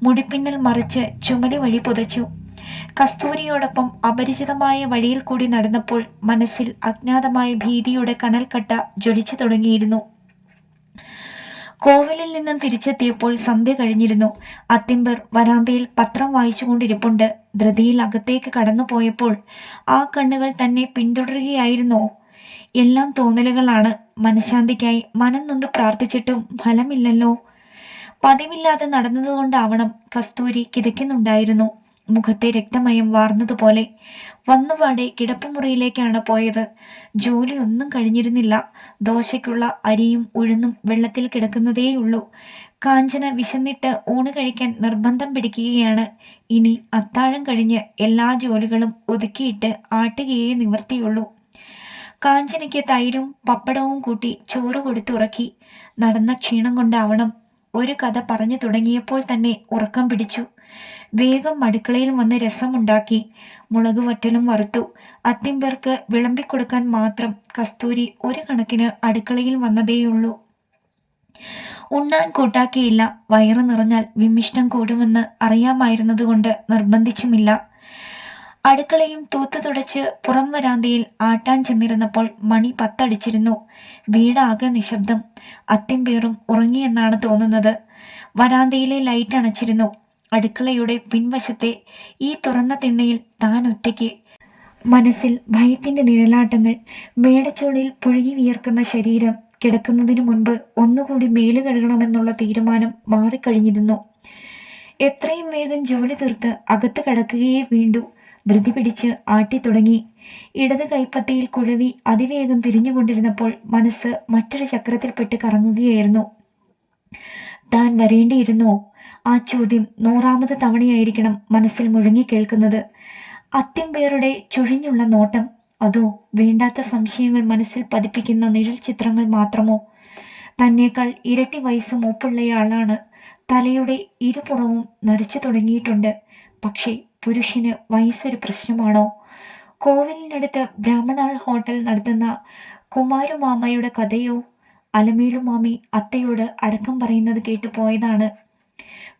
മുടിപ്പിന്നൽ മറിച്ച് ചുമലി വഴി പുതച്ചു. കസ്തൂരിയോടൊപ്പം അപരിചിതമായ വഴിയിൽ കൂടി നടന്നപ്പോൾ മനസ്സിൽ അജ്ഞാതമായ ഭീതിയുടെ കനൽക്കട്ട ജ്വലിച്ചു തുടങ്ങിയിരുന്നു. കോവിലിൽ നിന്നും തിരിച്ചെത്തിയപ്പോൾ സന്ധ്യ കഴിഞ്ഞിരുന്നു. അത്തിമ്പർ വരാന്തയിൽ പത്രം വായിച്ചുകൊണ്ടിരിപ്പുണ്ട്. ധൃതിയിൽ അകത്തേക്ക് കടന്നു പോയപ്പോൾ ആ കണ്ണുകൾ തന്നെ പിന്തുടരുകയായിരുന്നോ? എല്ലാം തോന്നലുകളാണ്. മനഃശാന്തിക്കായി മനം നൊന്ത് പ്രാർത്ഥിച്ചിട്ടും ഫലമില്ലല്ലോ. പതിവില്ലാതെ നടന്നതുകൊണ്ടാവണം കസ്തൂരി കിതയ്ക്കുന്നുണ്ടായിരുന്നു. മുഖത്തെ രക്തമയം വാർന്നതുപോലെ. വന്നപാടെ കിടപ്പുമുറിയിലേക്കാണ് പോയത്. ജോലി ഒന്നും കഴിഞ്ഞിരുന്നില്ല. ദോശയ്ക്കുള്ള അരിയും ഉഴുന്നും വെള്ളത്തിൽ കിടക്കുന്നതേയുള്ളൂ. കാഞ്ചന വിശന്നിട്ട് ഊണ് കഴിക്കാൻ നിർബന്ധം പിടിക്കുകയാണ്. ഇനി അത്താഴം കഴിഞ്ഞ് എല്ലാ ജോലികളും ഒതുക്കിയിട്ട് ആട്ടുകയേ നിവർത്തിയുള്ളൂ. കാഞ്ചനയ്ക്ക് തൈരും പപ്പടവും കൂട്ടി ചോറ് കൊടുത്തുറക്കി. നടന്ന ക്ഷീണം കൊണ്ടാവണം ഒരു കഥ പറഞ്ഞു തുടങ്ങിയപ്പോൾ തന്നെ ഉറക്കം പിടിച്ചു. വേഗം അടുക്കളയിൽ വന്ന് രസമുണ്ടാക്കി. മുളക് വറ്റലും വറുത്തു. അത്തിമ്പേർക്ക് വിളമ്പിക്കൊടുക്കാൻ മാത്രം കസ്തൂരി ഒരു കണക്കിന് അടുക്കളയിൽ വന്നതേയുള്ളൂ. ഉണ്ണാൻ കൂട്ടാക്കിയില്ല. വയറ് നിറഞ്ഞാൽ വിമിഷ്ടം കൂടുമെന്ന് അറിയാമായിരുന്നതുകൊണ്ട് നിർബന്ധിച്ചുമില്ല. അടുക്കളയും തൂത്തു തുടച്ച് പുറം വരാന്തയിൽ ആട്ടാൻ ചെന്നിരുന്നപ്പോൾ മണി 10 അടിച്ചിരുന്നു. വീടാകെ നിശബ്ദം. അത്തിമ്പേറും ഉറങ്ങിയെന്നാണ് തോന്നുന്നത്. വരാന്തയിലെ ലൈറ്റ് അണച്ചിരുന്നു. അടുക്കളയുടെ പിൻവശത്തെ ഈ തുറന്ന തിണ്ണയിൽ താൻ ഒറ്റയ്ക്ക്. മനസ്സിൽ ഭയത്തിൻ്റെ നിഴലാട്ടങ്ങൾ. മേടച്ചോടിൽ പുഴുകി വിയർക്കുന്ന ശരീരം. കിടക്കുന്നതിനു മുൻപ് ഒന്നുകൂടി മേല് കഴുകണമെന്നുള്ള തീരുമാനം മാറിക്കഴിഞ്ഞിരുന്നു. എത്രയും വേഗം ജോലി തീർത്ത് അകത്ത് കടക്കുകയേ വേണ്ടൂ. ധൃതി പിടിച്ച് ആട്ടി തുടങ്ങി. ഇടത് കൈപ്പത്തിയിൽ കുഴവി അതിവേഗം തിരിഞ്ഞുകൊണ്ടിരുന്നപ്പോൾ മനസ്സ് മറ്റൊരു ചക്രത്തിൽപ്പെട്ട് കറങ്ങുകയായിരുന്നു. താൻ വരേണ്ടിയിരുന്നോ? ആ ചോദ്യം 100ാമത് തവണയായിരിക്കണം മനസ്സിൽ മുഴങ്ങി കേൾക്കുന്നത്. അത്തിമ്പേറുടെ ചുഴിഞ്ഞുള്ള നോട്ടം. അതോ വേണ്ടാത്ത സംശയങ്ങൾ മനസ്സിൽ പതിപ്പിക്കുന്ന നിഴൽ ചിത്രങ്ങൾ മാത്രമോ? തന്നേക്കാൾ ഇരട്ടി വയസ്സ് മൂപ്പുള്ളയാളാണ്. തലയുടെ ഇരുപുറവും നരച്ചു തുടങ്ങിയിട്ടുണ്ട്. പക്ഷേ പുരുഷന് വയസ്സൊരു പ്രശ്നമാണോ? കോവിലിനടുത്ത് ബ്രാഹ്മണാൾ ഹോട്ടൽ നടത്തുന്ന കുമാരുമാമയുടെ കഥയോ? അലമേലുമാമി അത്തയോട് അടക്കം പറയുന്നത് കേട്ടു പോയതാണ്.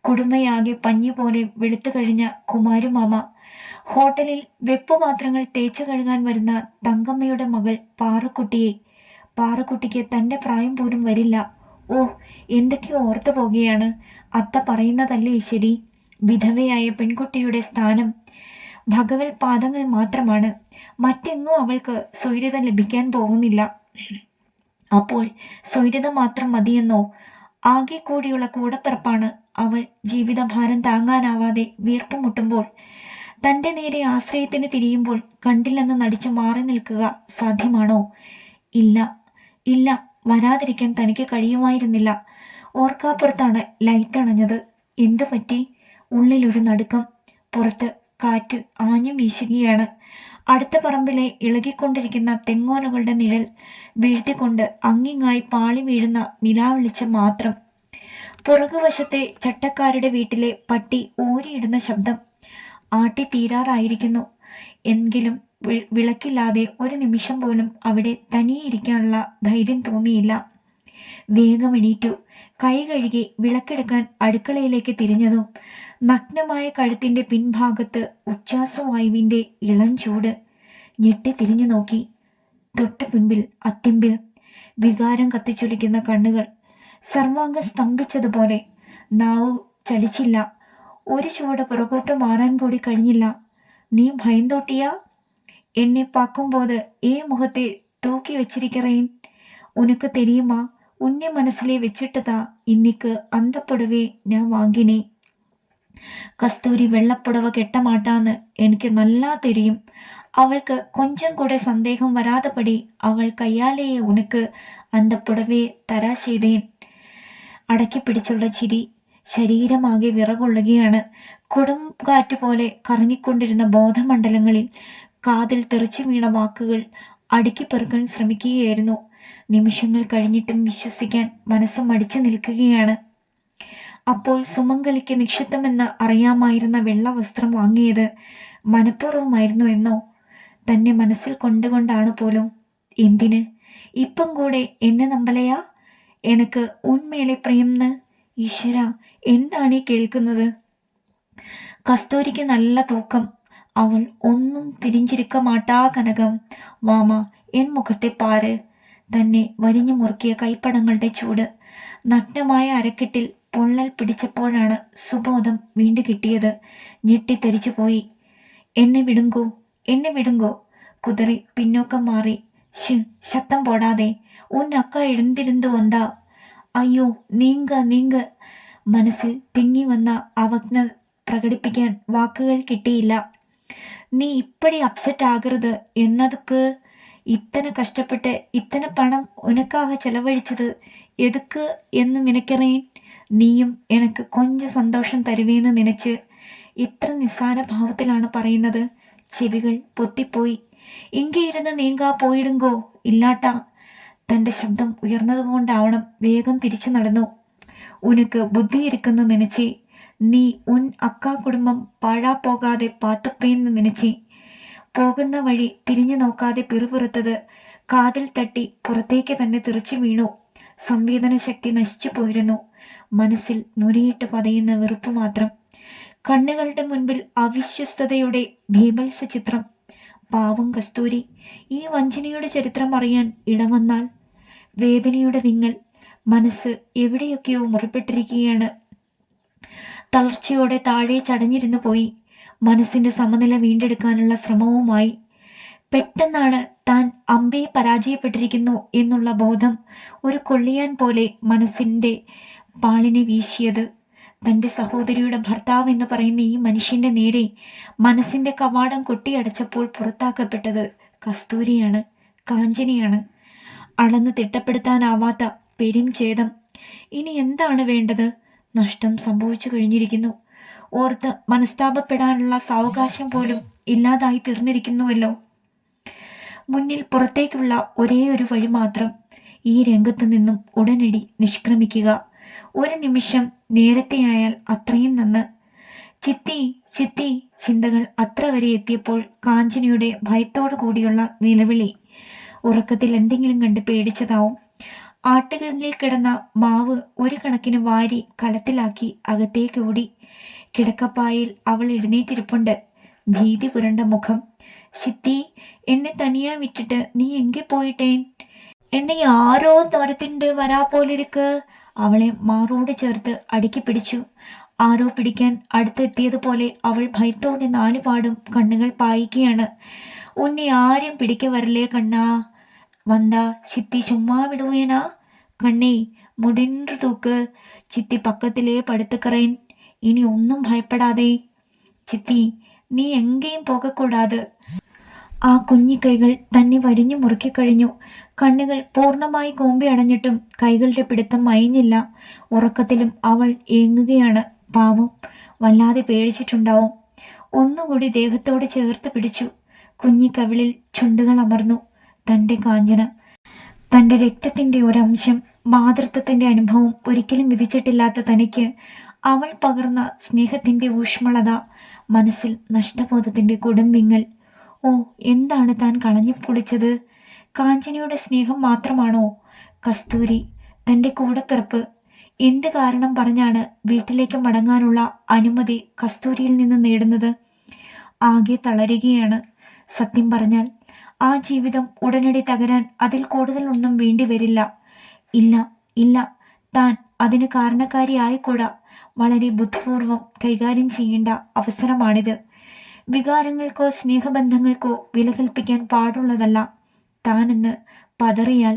കുടുംബയാകെ പഞ്ഞി പോലെ വെളുത്തു കഴിഞ്ഞ കുമാരുമാമ ഹോട്ടലിൽ വെപ്പുപാത്രങ്ങൾ തേച്ചു കഴുകാൻ വരുന്ന തങ്കമ്മയുടെ മകൾ പാറുക്കുട്ടിക്ക് തൻ്റെ പ്രായം പോലും വരില്ല. ഓ, എന്തൊക്കെയോ ഓർത്തു പോകുകയാണ്. അത്ത പറയുന്നതല്ലേ ശരി? വിധവയായ പെൺകുട്ടിയുടെ സ്ഥാനം ഭഗവത് പാദങ്ങൾ മാത്രമാണ്. മറ്റെങ്ങും അവൾക്ക് സ്വൈര്യത ലഭിക്കാൻ പോകുന്നില്ല. അപ്പോൾ സ്വൈര്യത മാത്രം മതിയെന്നോ? ആകെ കൂടിയുള്ള കൂടപ്പിറപ്പാണ് അവൾ. ജീവിതഭാരം താങ്ങാനാവാതെ വീർപ്പ് മുട്ടുമ്പോൾ തൻ്റെ നേരെ ആശ്രയത്തിന് തിരിയുമ്പോൾ കണ്ടില്ലെന്ന് നടിച്ചു മാറി നിൽക്കുക സാധ്യമാണോ? ഇല്ല ഇല്ല, വരാതിരിക്കാൻ തനിക്ക് കഴിയുമായിരുന്നില്ല. ഓർക്കാപ്പുറത്താണ് ലൈറ്റ് അണഞ്ഞത്. എന്തു പറ്റി? ഉള്ളിലൊരു നടുക്കം. പുറത്ത് കാറ്റ് ആഞ്ഞു വീശുകയാണ്. അടുത്ത പറമ്പിലെ ഇളകിക്കൊണ്ടിരിക്കുന്ന തെങ്ങോലകളുടെ നിഴൽ വീഴ്ത്തിക്കൊണ്ട് അങ്ങിങ്ങായി പാളി വീഴുന്ന നിലാവെളിച്ചം മാത്രം. പുറകുവശത്തെ ചട്ടക്കാരുടെ വീട്ടിലെ പട്ടി ഊരിയിടുന്ന ശബ്ദം. ആട്ടി തീരാറായിരിക്കുന്നു. എങ്കിലും വിളക്കില്ലാതെ ഒരു നിമിഷം പോലും അവിടെ തനിയെ ഇരിക്കാനുള്ള ധൈര്യം തോന്നിയില്ല. വേഗം എണീറ്റു. കൈ കഴുകി വിളക്കെടുക്കാൻ അടുക്കളയിലേക്ക് തിരിഞ്ഞതും നഗ്നമായ കഴുത്തിൻ്റെ പിൻഭാഗത്ത് ഉച്ഛ്വാസവായുവിൻ്റെ ഇളം ചൂട്. ഞെട്ടി തിരിഞ്ഞു നോക്കി. തൊട്ടു പിൻപിൽ അത്തിമ്പിൽ. വികാരം കത്തിച്ചൊലിക്കുന്ന കണ്ണുകൾ. സർവാംഗം സ്തംഭിച്ചതുപോലെ. നാവ് ചലിച്ചില്ല. ഒരു ചുവട് പുറകോട്ട് മാറാൻ കൂടി കഴിഞ്ഞില്ല. നീ ഭയന്തോട്ടിയാ? എന്നെ പാക്കുമ്പോത് മുഖത്തെ തൂക്കി വെച്ചിരിக்கிறേൻ. ഉനക്ക് തെരിയുമാ? ഉന്നെ മനസ്സിലെ വെച്ചിട്ടതാ ഇന്നിക്ക് അന്ത പുടവേ ഞാൻ വാങ്ങിനേ. കസ്തൂരി വെള്ളപ്പുടവ കെട്ടമാട്ടാന്ന് എനിക്ക് നല്ലാ തെരിയും. അവൾക്ക് കൊഞ്ചം കൂടെ സന്ദേഹം വരാതെപടി അവൾ കയ്യാലെയെ ഉനക്ക് അന്ത പുടവേ തരാ ചെയ്തേൻ. അടക്കി പിടിച്ചുള്ള ചിരി. ശരീരമാകെ വിറകൊള്ളുകയാണ്. കൊടുങ്കാറ്റുപോലെ കറങ്ങിക്കൊണ്ടിരുന്ന ബോധമണ്ഡലങ്ങളിൽ കാതിൽ തെറിച്ചു വീണ വാക്കുകൾ അടുക്കി പെറുക്കാൻ ശ്രമിക്കുകയായിരുന്നു. നിമിഷങ്ങൾ കഴിഞ്ഞിട്ടും വിശ്വസിക്കാൻ മനസ്സ് മടിച്ചു നിൽക്കുകയാണ്. അപ്പോൾ സുമംഗലിക്ക് നിക്ഷിപ്തമെന്ന് അറിയാമായിരുന്ന വെള്ള വസ്ത്രം വാങ്ങിയത് മനഃപൂർവ്വമായിരുന്നു എന്നോ? തന്നെ മനസ്സിൽ കൊണ്ടുകൊണ്ടാണ് പോലും. എന്തിന്? ഇപ്പം കൂടെ എന്നെ നമ്പലയാ? എനക്ക് ഉന്മേലെ പ്രിയംന്ന്. ഈശ്വര, എന്താണീ കേൾക്കുന്നത്? കസ്തൂരിക്ക് നല്ല തൂക്കം. അവൾ ഒന്നും തിരിഞ്ഞിരിക്ക മാട്ടാ. കനകം, വാമ എൻ മുഖത്തെ പാര്. തന്നെ വരിഞ്ഞു മുറുക്കിയ കൈപ്പടങ്ങളുടെ ചൂട്. നഗ്നമായ അരക്കെട്ടിൽ പൊള്ളൽ പിടിച്ചപ്പോഴാണ് സുബോധം വീണ്ടു കിട്ടിയത്. ഞെട്ടിത്തെറിച്ചു പോയി. എന്നെ വിടുങ്കോ. കുതറി പിന്നോക്കം മാറി. ശത്തം പോടാതെ. ഉൻ അക്ക എഴുந்திരുന്നു വന്നാ. അയ്യോ, നീങ്ക. മനസ്സിൽ തിങ്ങി വന്ന അവജ്ഞ പ്രകടിപ്പിക്കാൻ വാക്കുകൾ കിട്ടിയില്ല. നീ ഇപ്പടി അപ്സെറ്റ് ആകരുത്. എന്നതുക്ക് ഇത്തനെ കഷ്ടപ്പെട്ട് ഇത്തനെ പണം ഉനക്കാக ചെലവഴിച്ചത് എതുക്ക് എന്ന് നിനക്കറിയേൻ? നീയും എനക്ക് കൊഞ്ച സന്തോഷം തരുവേന്ന് നനച്ച്. ഇത്ര നിസ്സാര ഭാവത്തിലാണ് പറയുന്നത്. ചെവികൾ പൊത്തിപ്പോയി. ഇங்கே ഇരുന്ന് നീങ്കാ പോയിടുങ്കോ. ഇല്ലാട്ടാ. തൻ്റെ ശബ്ദം ഉയർന്നതുകൊണ്ടാവണം വേഗം തിരിച്ചു നടന്നു. ഉനക്ക് ബുദ്ധിയിരിക്കുന്നു നനച്ചി. നീ ഉൻ അക്കാ കുടുംബം പാഴാ പോകാതെ പാത്തുപ്പേന്ന് നനച്ചി. പോകുന്ന വഴി തിരിഞ്ഞു നോക്കാതെ പിറുപിറുത്തത് കാതിൽ തട്ടി പുറത്തേക്ക് തന്നെ തെറിച്ചു വീണു. സംവേദന ശക്തി നശിച്ചു പോയിരുന്നു. മനസ്സിൽ നുരയിട്ട് പതയുന്ന വെറുപ്പ് മാത്രം. കണ്ണുകളുടെ മുൻപിൽ അവിശ്വസ്തതയുടെ ഭീഭത്സ ചിത്രം. പാവം കസ്തൂരി. ഈ വഞ്ചനയുടെ ചരിത്രം അറിയാൻ ഇടവന്നാൽ. വേദനയുടെ വിങ്ങൽ. മനസ്സ് എവിടെയൊക്കെയോ മുറിപ്പെട്ടിരിക്കുകയാണ്. തളർച്ചയോടെ താഴെ ചടഞ്ഞിരുന്നു പോയി. മനസ്സിൻ്റെ സമനില വീണ്ടെടുക്കാനുള്ള ശ്രമവുമായി. പെട്ടെന്നാണ് താൻ അമ്പയെ പരാജയപ്പെട്ടിരിക്കുന്നു എന്നുള്ള ബോധം ഒരു കൊള്ളിയാൻ പോലെ മനസ്സിൻ്റെ പാളിനെ വീശിയത്. തൻ്റെ സഹോദരിയുടെ ഭർത്താവ് എന്ന് പറയുന്ന ഈ മനുഷ്യൻ്റെ നേരെ മനസ്സിൻ്റെ കവാടം കൊട്ടിയടച്ചപ്പോൾ പുറത്താക്കപ്പെട്ടത് കസ്തൂരിയാണ്, കാഞ്ചനയാണ്. അളന്ന് തിട്ടപ്പെടുത്താനാവാത്ത പെരുംഛേദം. ഇനി എന്താണ് വേണ്ടത്? നഷ്ടം സംഭവിച്ചു കഴിഞ്ഞിരിക്കുന്നു. ഓർത്ത് മനസ്താപപ്പെടാനുള്ള സാവകാശം പോലും ഇല്ലാതായി തീർന്നിരിക്കുന്നുവല്ലോ. മുന്നിൽ പുറത്തേക്കുള്ള ഒരേ ഒരു വഴി മാത്രം. ഈ രംഗത്തു നിന്നും ഉടനടി നിഷ്ക്രമിക്കുക. ഒരു നിമിഷം നേരത്തെയായാൽ അത്രയും നന്ന്. ചിത്തി ചിത്തി ചിന്തകൾ അത്ര വരെ എത്തിയപ്പോൾ കാഞ്ചനയുടെ ഭയത്തോടു കൂടിയുള്ള നിലവിളി. ഉറക്കത്തിൽ എന്തെങ്കിലും കണ്ട് പേടിച്ചതാവും. ആട്ടുകളിൽ കിടന്ന മാവ് ഒരു കണക്കിന് വാരി കലത്തിലാക്കി അകത്തേക്ക് ഓടി. കിടക്കപ്പായിൽ അവൾ എഴുന്നേറ്റിരിപ്പുണ്ട്. ഭീതി പുരണ്ട മുഖം. ചിത്തി, എന്നെ തനിയാ വിട്ടിട്ട് നീ എങ്കെ പോയിട്ടേൻ? എന്നെ ആരോ തുരത്തിണ്ട് വരാ പോലിരിക്ക്. അവളെ മാറോട് ചേർത്ത് അടുക്കി പിടിച്ചു. ആരോ പിടിക്കാൻ അടുത്തെത്തിയതുപോലെ അവൾ ഭയത്തോടെ നാലുപാടും കണ്ണുകൾ പായിക്കുകയാണ്. ഉന്നെ ആരും പിടിക്ക വരലേ കണ്ണാ. വന്താ ചിത്തി ചുമ്മാ വിടുവേനാ? കണ്ണേ മുടിன்று തൂക്ക്. ചിത്തി പക്കത്തിലേ പടുത്തുക്കറേൻ. ഇനി ഒന്നും ഭയപ്പെടാതെ. ചിത്തി, നീ എങ്കേയും പോകക്കൂടാതെ. ആ കുഞ്ഞിക്കൈകൾ തന്നെ വരിഞ്ഞു മുറുക്കിക്കഴിഞ്ഞു. കണ്ണുകൾ പൂർണ്ണമായി കൂമ്പി അടഞ്ഞിട്ടും കൈകളുടെ പിടുത്തം അയഞ്ഞില്ല. ഉറക്കത്തിലും അവൾ ഏങ്ങുകയാണ്. പാവം, വല്ലാതെ പേടിച്ചിട്ടുണ്ടാവും. ഒന്നുകൂടി ദേഹത്തോട് ചേർത്ത് പിടിച്ചു. കുഞ്ഞിക്കവിളിൽ ചുണ്ടുകൾ അമർന്നു. തൻ്റെ കാഞ്ചന, തൻ്റെ രക്തത്തിൻ്റെ ഒരംശം, മാതൃത്വത്തിൻ്റെ അനുഭവം ഒരിക്കലും വിധിച്ചിട്ടില്ലാത്ത തനിക്ക് അവൾ പകർന്ന സ്നേഹത്തിൻ്റെ ഊഷ്മളത, മനസ്സിൽ നഷ്ടബോധത്തിൻ്റെ കൊടുമ്പിങ്ങൽ. ഓ, എന്താണ് താൻ കളഞ്ഞു പൊളിച്ചത്? കാഞ്ചനയുടെ സ്നേഹം മാത്രമാണോ? കസ്തൂരി, തൻ്റെ കൂടപ്പിറപ്പ്, എന്ത് കാരണം പറഞ്ഞാണ് വീട്ടിലേക്ക് മടങ്ങാനുള്ള അനുമതി കസ്തൂരിയിൽ നിന്ന് നേടുന്നത്? ആകെ തളരുകയാണ്. സത്യം പറഞ്ഞാൽ ആ ജീവിതം ഉടനടി തകരാൻ അതിൽ കൂടുതൽ ഒന്നും വേണ്ടി വരില്ല. ഇല്ല ഇല്ല, താൻ അതിന് കാരണക്കാരിയായിക്കൂടാ. വളരെ ബുദ്ധിപൂർവം കൈകാര്യം ചെയ്യേണ്ട അവസരമാണിത്. വികാരങ്ങൾക്കോ സ്നേഹബന്ധങ്ങൾക്കോ വില കൽപ്പിക്കാൻ പാടുള്ളതല്ല. താനെന്ന് പതറിയാൽ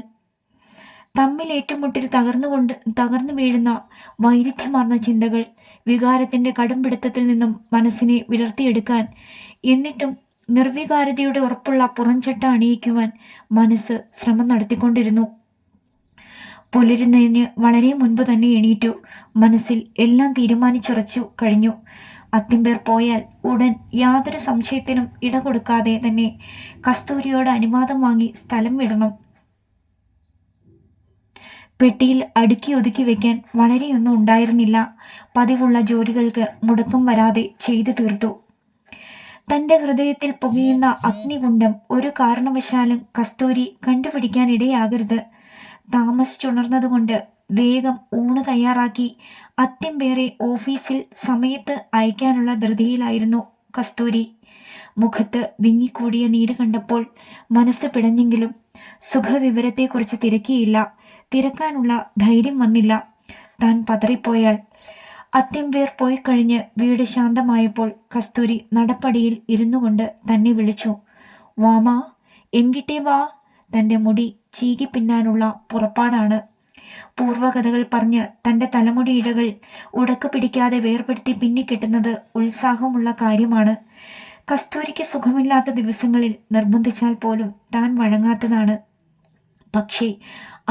തമ്മിൽ ഏറ്റുമുട്ടിൽ തകർന്നു വീഴുന്ന വൈരുദ്ധ്യമാർന്ന ചിന്തകൾ, വികാരത്തിൻ്റെ കടുംപിടുത്തത്തിൽ നിന്നും മനസ്സിനെ വിടർത്തിയെടുക്കാൻ, എന്നിട്ടും നിർവികാരതയുടെ ഉറപ്പുള്ള പുറംചട്ട അണിയിക്കുവാൻ മനസ്സ് ശ്രമം നടത്തിക്കൊണ്ടിരുന്നു. പുലരുന്നതിന് വളരെ മുൻപ് തന്നെ എണീറ്റു. മനസ്സിൽ എല്ലാം തീരുമാനിച്ചുറച്ചു കഴിഞ്ഞു. അത്തിമ്പേർ പോയാൽ ഉടൻ യാതൊരു സംശയത്തിനും ഇട കൊടുക്കാതെ തന്നെ കസ്തൂരിയോട് അനുവാദം വാങ്ങി സ്ഥലം വിടണം. പെട്ടിയിൽ അടുക്കി ഒതുക്കി വയ്ക്കാൻ വളരെയൊന്നും ഉണ്ടായിരുന്നില്ല. പതിവുള്ള ജോലികൾക്ക് മുടക്കം വരാതെ ചെയ്തു തീർത്തു. തൻ്റെ ഹൃദയത്തിൽ പുകയുന്ന അഗ്നികുണ്ഡം ഒരു കാരണവശാലും കസ്തൂരി കണ്ടുപിടിക്കാനിടയാകരുത്. താമസിച്ചുണർന്നതുകൊണ്ട് വേഗം ഊണ് തയ്യാറാക്കി അത്തിമ്പേറെ ഓഫീസിൽ സമയത്ത് അയക്കാനുള്ള ധൃതിയിലായിരുന്നു കസ്തൂരി. മുഖത്ത് വിങ്ങിക്കൂടിയ നീര് കണ്ടപ്പോൾ മനസ്സ് പിടഞ്ഞെങ്കിലും സുഖവിവരത്തെക്കുറിച്ച് തിരക്കിയില്ല. തിരക്കാനുള്ള ധൈര്യം വന്നില്ല. താൻ പതറിപ്പോയാൽ. അത്തിമ്പേർ പോയി കഴിഞ്ഞ് വീട് ശാന്തമായപ്പോൾ കസ്തൂരി നടപ്പടിയിൽ ഇരുന്നു കൊണ്ട് തന്നെ വിളിച്ചു. വാമാ, എങ്കിട്ടേ വാ. തൻ്റെ മുടി ചീകി പിന്നാനുള്ള പുറപ്പാടാണ്. പൂർവ്വകഥകൾ പറഞ്ഞ് തൻ്റെ തലമുടി ഇഴകൾ ഉടക്ക് പിടിക്കാതെ വേർപെടുത്തി പിന്നിക്കെട്ടുന്നത് ഉത്സാഹമുള്ള കാര്യമാണ്. കസ്തൂരിക്ക് സുഖമില്ലാത്ത ദിവസങ്ങളിൽ നിർബന്ധിച്ചാൽ പോലും താൻ വഴങ്ങാത്തതാണ്. പക്ഷേ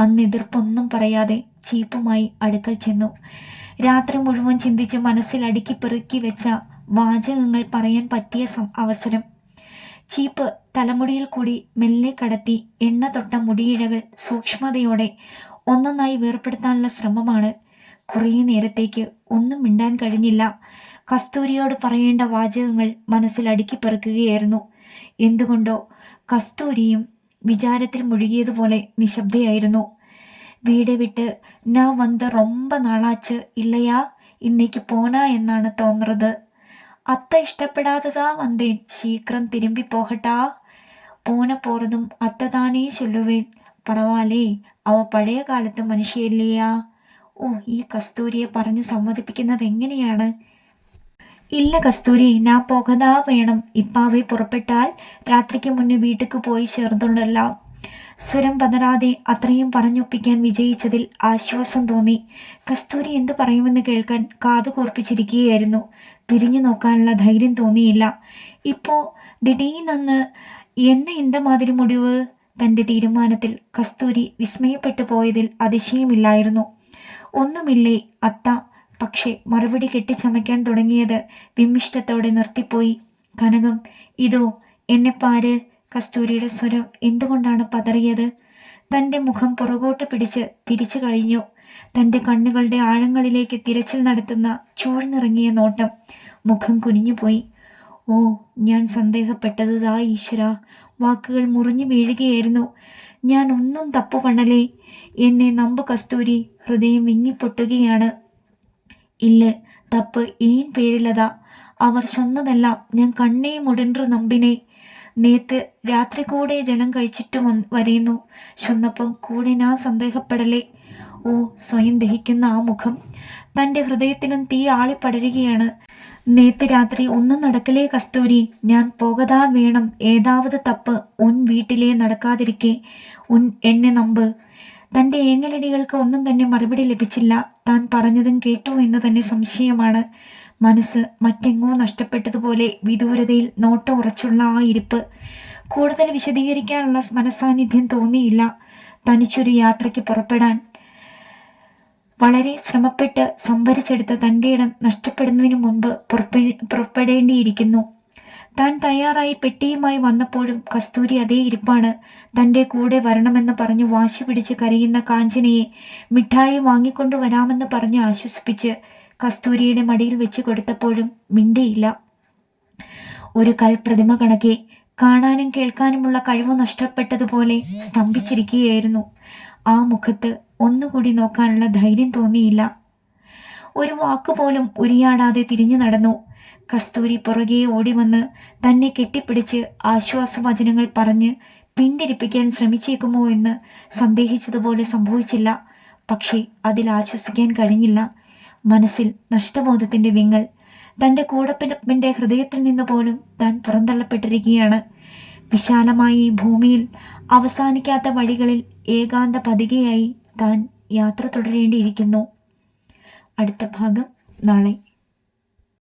അന്ന് എതിർപ്പൊന്നും പറയാതെ ചീപ്പുമായി അടുക്കൽ ചെന്നു. രാത്രി മുഴുവൻ ചിന്തിച്ച് മനസ്സിൽ അടുക്കി പെറുക്കി വെച്ച വാചകങ്ങൾ പറയാൻ പറ്റിയ അവസരം. ചീപ്പ് തലമുടിയിൽ കൂടി മെല്ലെ കടത്തി എണ്ണ തൊട്ട മുടിയിഴകൾ സൂക്ഷ്മതയോടെ ഒന്നൊന്നായി വേർപെടുത്താനുള്ള ശ്രമമാണ്. കുറേ നേരത്തേക്ക് ഒന്നും മിണ്ടാൻ കഴിഞ്ഞില്ല. കസ്തൂരിയോട് പറയേണ്ട വാചകങ്ങൾ മനസ്സിൽ അടുക്കി പെറുക്കുകയായിരുന്നു. എന്തുകൊണ്ടോ കസ്തൂരിയും വിചാരത്തിൽ മുഴുകിയതുപോലെ നിശബ്ദയായിരുന്നു. വീടെ വിട്ട് ഞാൻ വന്ന് ரொம்ப നാളാച്ച് ഇല്ലയാ, ഇന്നേക്ക് പോനാ എന്നാണ് തോന്നുന്നത്. അത്ത ഇഷ്ടപ്പെടാതതാ വന്നേൻ, ശീക്രം തിരുമ്പി പോകട്ടാ. പോന പോറതും അത്തതാനേ ചൊല്ലുവേൻ. പറവാലേ, അവ പഴയ കാലത്ത് മനുഷ്യല്ലേയാ. ഓ, ഈ കസ്തൂരിയെ പറഞ്ഞ് സമ്മതിപ്പിക്കുന്നത് എങ്ങനെയാണ്? ഇല്ല കസ്തൂരി, ഞാൻ പോകതാ വേണം. ഇപ്പാവെ പുറപ്പെട്ടാൽ രാത്രിക്ക് മുന്നേ വീട്ടിക്ക് പോയി ചേർന്നുണ്ടല്ലോ. സ്വരം പതറാതെ അത്രയും പറഞ്ഞൊപ്പിക്കാൻ വിജയിച്ചതിൽ ആശ്വാസം തോന്നി. കസ്തൂരി എന്തു പറയുമെന്ന് കേൾക്കാൻ കാതുകൂർപ്പിച്ചിരിക്കുകയായിരുന്നു. തിരിഞ്ഞു നോക്കാനുള്ള ധൈര്യം തോന്നിയില്ല. ഇപ്പോൾ ദിടീന്നൊന്ന് എന്നെ എന്തമാതിരി മുടിവ്? തൻ്റെ തീരുമാനത്തിൽ കസ്തൂരി വിസ്മയപ്പെട്ടു പോയതിൽ അതിശയമില്ലായിരുന്നു. ഒന്നുമില്ലേ അത്ത. പക്ഷേ മറുപടി കെട്ടിച്ചമയ്ക്കാൻ തുടങ്ങിയത് വിമ്മിഷ്ടത്തോടെ നിർത്തിപ്പോയി. കനകം, ഇതോ എന്നെപ്പാര്? കസ്തൂരിയുടെ സ്വരം എന്തുകൊണ്ടാണ് പതറിയത്? തൻ്റെ മുഖം പുറകോട്ട് പിടിച്ച് തിരിച്ചു കഴിഞ്ഞു. തൻ്റെ കണ്ണുകളുടെ ആഴങ്ങളിലേക്ക് തിരച്ചിൽ നടത്തുന്ന ചൂഴ്ന്നിറങ്ങിയ നോട്ടം. മുഖം കുനിഞ്ഞുപോയി. ഓ, ഞാൻ സന്ദേഹപ്പെട്ടത് ദാ ഈശ്വര. വാക്കുകൾ മുറിഞ്ഞു വീഴുകയായിരുന്നു. ഞാൻ ഒന്നും തപ്പു പണലേ. എന്നെ നമ്പു കസ്തൂരി. ഹൃദയം വിങ്ങിപ്പൊട്ടുകയാണ്. ഇല്ല, തപ്പ് ഏൻ പേരിലതാ. അവർ ചൊന്നതെല്ലാം ഞാൻ കണ്ണേ മുടன்று നമ്പിനെ. നേത്ത് രാത്രി കൂടെ ജലം കഴിച്ചിട്ട് വരയുന്നു. ചൊന്നപ്പം കൂടെ ഞാൻ സന്ദേഹപ്പെടലേ. ഓ, സ്വയം ദഹിക്കുന്ന ആ മുഖം. തൻ്റെ ഹൃദയത്തിലും തീ ആളിപ്പടരുകയാണ്. നേത്ത് രാത്രി ഒന്നും നടക്കലേ കസ്തൂരി. ഞാൻ പോകതാ വേണം. ഏതാവത് തപ്പ് ഉൻ വീട്ടിലേ നടക്കാതിരിക്കെ ഉൻ എന്നെ നമ്പ്. തൻ്റെ ഏങ്ങലടികൾക്ക് ഒന്നും തന്നെ മറുപടി ലഭിച്ചില്ല. താൻ പറഞ്ഞതും കേട്ടു എന്ന് തന്നെ സംശയമാണ്. മനസ്സ് മറ്റെങ്ങോ നഷ്ടപ്പെട്ടതുപോലെ വിദൂരതയിൽ നോട്ടം ഉറച്ചുള്ള ആ ഇരിപ്പ്. കൂടുതൽ വിശദീകരിക്കാനുള്ള മനസാന്നിധ്യം തോന്നിയില്ല. തനിച്ചൊരു യാത്രയ്ക്ക് പുറപ്പെടാൻ വളരെ ശ്രമപ്പെട്ട് സംഭരിച്ചെടുത്ത തൻ്റെ ഇടം നഷ്ടപ്പെടുന്നതിന് മുൻപ് പുറപ്പെടേണ്ടിയിരിക്കുന്നു. താൻ തയ്യാറായി പെട്ടിയുമായി വന്നപ്പോഴും കസ്തൂരി അതേ ഇരിപ്പാണ്. തൻ്റെ കൂടെ വരണമെന്ന് പറഞ്ഞ് വാശി പിടിച്ച് കരയുന്ന കാഞ്ചനയെ മിഠായി വാങ്ങിക്കൊണ്ടു വരാമെന്ന് പറഞ്ഞ് ആശ്വസിപ്പിച്ച് കസ്തൂരിയുടെ മടിയിൽ വെച്ച് കൊടുത്തപ്പോഴും മിണ്ടിയില്ല. ഒരു കൽപ്രതിമ കണക്കെ കാണാനും കേൾക്കാനുമുള്ള കഴിവ് നഷ്ടപ്പെട്ടതുപോലെ സ്തംഭിച്ചിരിക്കുകയായിരുന്നു. ആ മുഖത്ത് ഒന്നുകൂടി നോക്കാനുള്ള ധൈര്യം തോന്നിയില്ല. ഒരു വാക്കുപോലും ഉരിയാടാതെ തിരിഞ്ഞു നടന്നു. കസ്തൂരി പുറകെ ഓടിവന്ന് തന്നെ കെട്ടിപ്പിടിച്ച് ആശ്വാസവചനങ്ങൾ പറഞ്ഞ് പിന്തിരിപ്പിക്കാൻ ശ്രമിച്ചേക്കുമോ എന്ന് സന്ദേഹിച്ചതുപോലെ സംഭവിച്ചില്ല. പക്ഷേ അതിൽ ആശ്വസിക്കാൻ കഴിഞ്ഞില്ല. മനസ്സിൽ നഷ്ടബോധത്തിൻ്റെ വിങ്ങൽ. തൻ്റെ കൂടപ്പിറപ്പിൻ്റെ ഹൃദയത്തിൽ നിന്ന് പോലും താൻ പുറന്തള്ളപ്പെട്ടിരിക്കുകയാണ്. വിശാലമായ ഈ ഭൂമിയിൽ അവസാനിക്കാത്ത വഴികളിൽ ഏകാന്ത പതികയായി താൻ യാത്ര തുടരേണ്ടിയിരിക്കുന്നു. അടുത്ത ഭാഗം നാളെ.